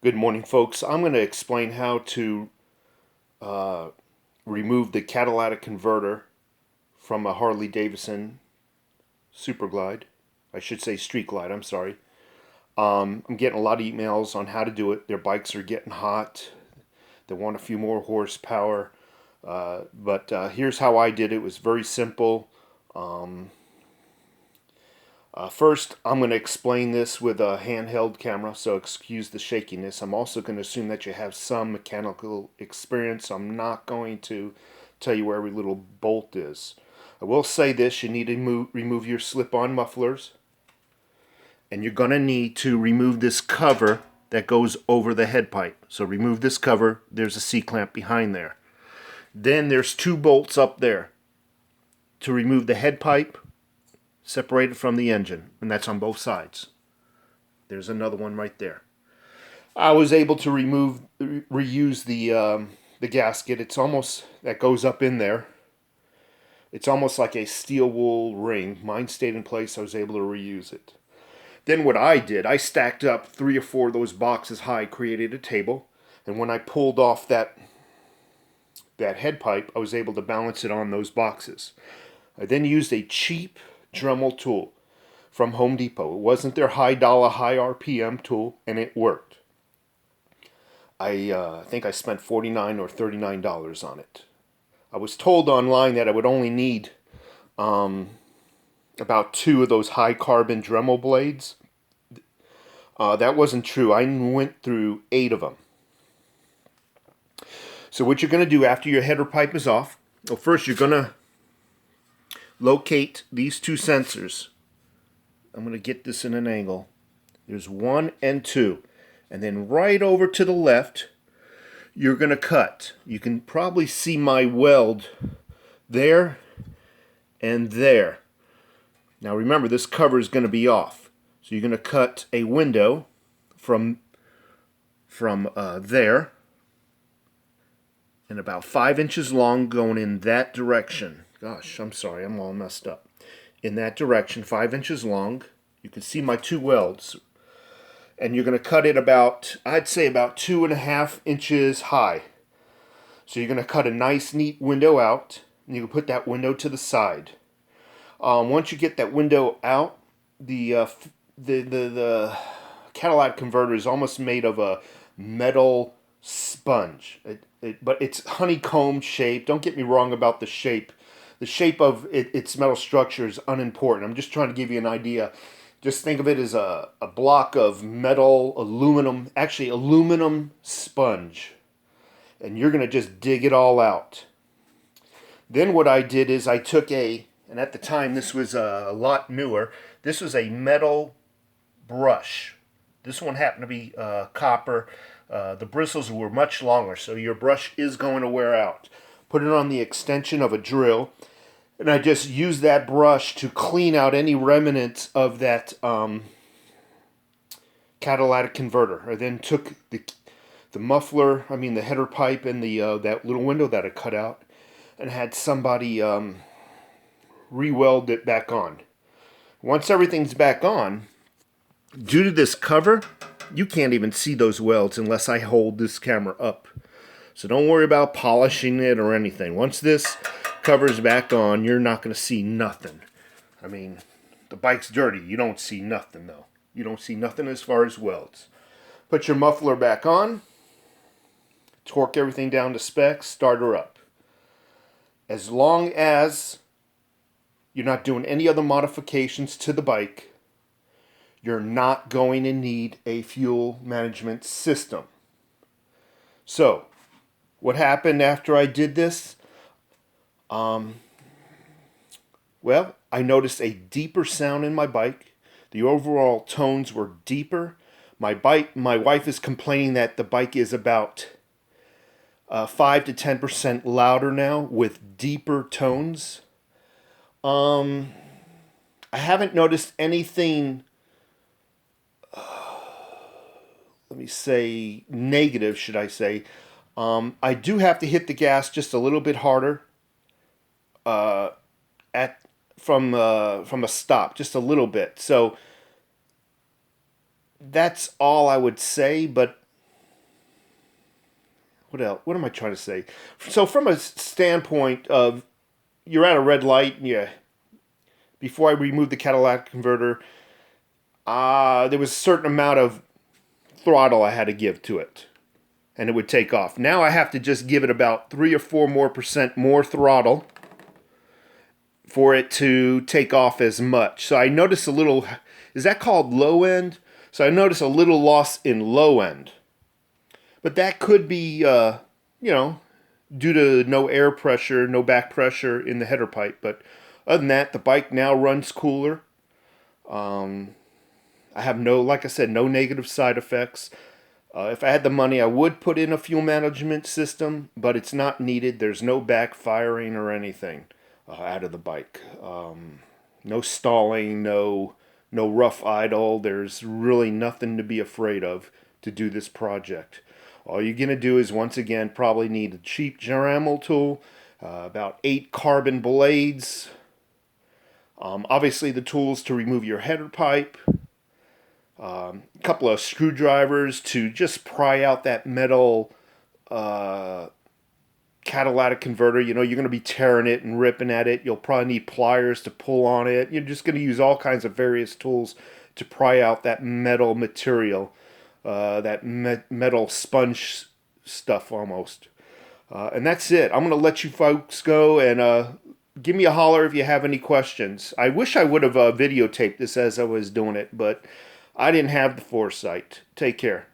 Good morning, folks. I'm going to explain how to uh, remove the catalytic converter from a Harley Davidson Super Glide. I should say Street Glide, I'm sorry. I'm getting a lot of emails on how to do it. Their bikes are getting hot. They want a few more horsepower. But here's how I did it. It was very simple. Um, First, I'm going to explain this with a handheld camera, so excuse the shakiness. I'm also going to assume that you have some mechanical experience. I'm not going to tell you where every little bolt is. I will say this, you need to remove your slip-on mufflers, and you're going to need to remove this cover that goes over the head pipe. So remove this cover. There's a C-clamp behind there. Then there's two bolts up there to remove the head pipe separated from the engine, and that's on both sides. There's another one right there. I was able to reuse the gasket. It's almost that goes up in there. It's almost like a steel wool ring. Mine stayed in place. I was able to reuse it. Then what I did, I stacked up 3 or 4 of those boxes high, created a table, and when I pulled off that head pipe, I was able to balance it on those boxes. I then used a cheap Dremel tool from Home Depot. It wasn't their high dollar, high RPM tool, and it worked. I think I spent $49 or $39 on it. I was told online that I would only need about 2 of those high carbon Dremel blades. That wasn't true. I went through 8 of them. So what you're going to do after your header pipe is off, well, first you're going to locate these 2 sensors. I'm going to get this in an angle. There's 1 and 2. And then right over to the left, you're going to cut. You can probably see my weld there and there. Now remember, this cover is going to be off. So you're going to cut a window from there and about 5 inches long going in that direction. Gosh, I'm sorry, I'm all messed up. In that direction, 5 inches long. You can see my 2 welds. And you're going to cut it about, I'd say about 2.5 inches high. So you're going to cut a nice, neat window out, and you can put that window to the side. Once you get that window out, the catalytic converter is almost made of a metal sponge. But it's honeycomb shape. Don't get me wrong about the shape. The shape of its metal structure is unimportant. I'm just trying to give you an idea. Just think of it as a block of metal, aluminum sponge. And you're going to just dig it all out. Then what I did is I took and at the time this was a lot newer, this was a metal brush. This one happened to be copper. The bristles were much longer, so your brush is going to wear out. Put it on the extension of a drill, and I just used that brush to clean out any remnants of that catalytic converter. I then took the muffler, the header pipe, and that little window that I cut out, and had somebody re-weld it back on. Once everything's back on, due to this cover, you can't even see those welds unless I hold this camera up. So don't worry about polishing it or anything. Once this cover's back on, you're not going to see nothing. The bike's dirty. You don't see nothing, though. You don't see nothing as far as welds. Put your muffler back on. Torque everything down to specs. Start her up. As long as you're not doing any other modifications to the bike, you're not going to need a fuel management system. So, what happened after I did this? Well, I noticed a deeper sound in my bike. The overall tones were deeper. My wife is complaining that the bike is about 5 to 10% louder now with deeper tones. I haven't noticed anything, let me say, negative, should I say. I do have to hit the gas just a little bit harder from a stop, just a little bit. So that's all I would say. But what else? What am I trying to say? So from a standpoint of you're at a red light, and before I removed the catalytic converter, there was a certain amount of throttle I had to give to it, and it would take off. Now I have to just give it about 3 or 4 more percent more throttle for it to take off as much. So I notice a little, is that called low end? So I notice a little loss in low end. But that could be, due to no air pressure, no back pressure in the header pipe. But other than that, the bike now runs cooler. I have like I said, no negative side effects. If I had the money, I would put in a fuel management system, but it's not needed. There's no backfiring or anything out of the bike. No stalling, no rough idle. There's really nothing to be afraid of to do this project. All you're going to do is, once again, probably need a cheap Dremel tool, about 8 carbon blades, obviously the tools to remove your header pipe, a couple of screwdrivers to just pry out that metal catalytic converter. You're going to be tearing it and ripping at it. You'll probably need pliers to pull on it. You're just going to use all kinds of various tools to pry out that metal material, that metal sponge stuff almost. And that's it. I'm going to let you folks go, and give me a holler if you have any questions. I wish I would have videotaped this as I was doing it, but I didn't have the foresight. Take care.